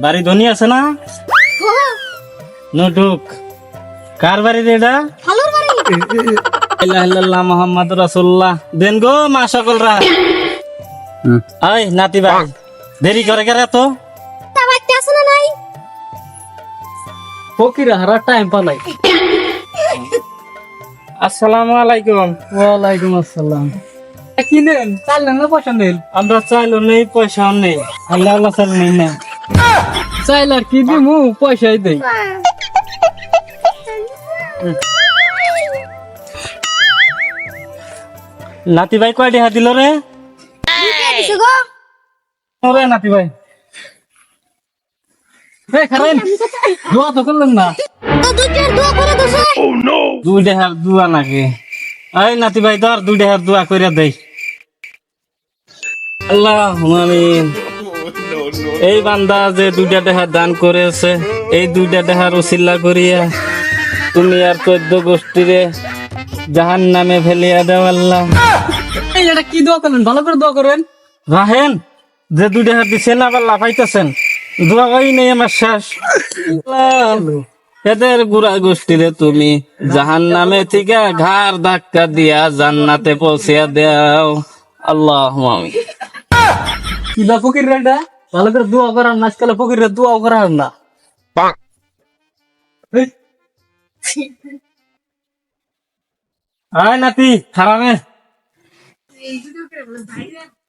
বাড়ি ধনী আছে না? নুটুক কার বাড়ি রে এটা? ভালোর বাড়ি। ইলাহা ইল্লাল্লাহ মুহাম্মাদুর রাসূলুল্লাহ। দেন গো মা সকলরা। আই নাতি ভাই দেরি করে কেন তো? তা বাড়িতে আছে না নাই? ফকিরা হারা টাইম পালাই। আসসালামু আলাইকুম। ওয়ালাইকুম আসসালাম। কি নেন? চাল নেন না পয়সা নেন? আমরা চাইলো নেই পয়সাও নেই, আল্লাহ আল্লাহ চাল নেই না। চাইল আর কি দিমু পয়সাই দেই। নাতি ভাই কয়টি হাত দিল রে? কিছু গো। ওরে নাতি ভাই এই খারেন দোয়া তো করলেন না। তো দুইটার দোয়া করে দোছে। দুইটা হাত দুয়া নাকি? এই নাতি ভাই ধর দুইটা হাত দোয়া করে দেই। আল্লাহ আমিন। এই বান্দা যে দুইটা দেহা দান করেছে, এই দুইটা দেহার উসিল্লা করিয়া তুমি আর 14 গোষ্ঠীরে জাহান নামে ফেলিয়া দেও আল্লাহ। এই এটা কি দোয়া করলেন? ভালো করে দোয়া করেন। রাহেন যে দুইটা হাত দিচ্ছেন আবার লাফাইতেছেন, দোয়া করি নেই আমার শেষ। আল্লাহ, এদের গুড়া গোষ্ঠীরে তুমি জাহান নামে থেকে ঘাড় ধাক্কা দিয়া জান্নাতে পৌঁছিয়া দেও আল্লাহ আমিন। কি বা ফকির এটা? ভালো করে দোয়া করার না, আজকাল ফকিররা দোয়া করার না। এই, আয় নাতি খারাপে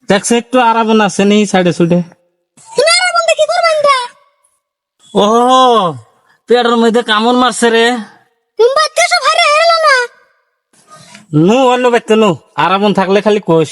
দেখছে একটু আরাম আছে নি সাইডে সুডে। তুমি আর বন্ধে কি করবেন তা? ও পেটের মধ্যে কামড় মারছে রে। তুমি বাচ্চা সব হারে হেরলো না। নু অন্য ব্যক্তি নু আরাম থাকলে খালি কোষ।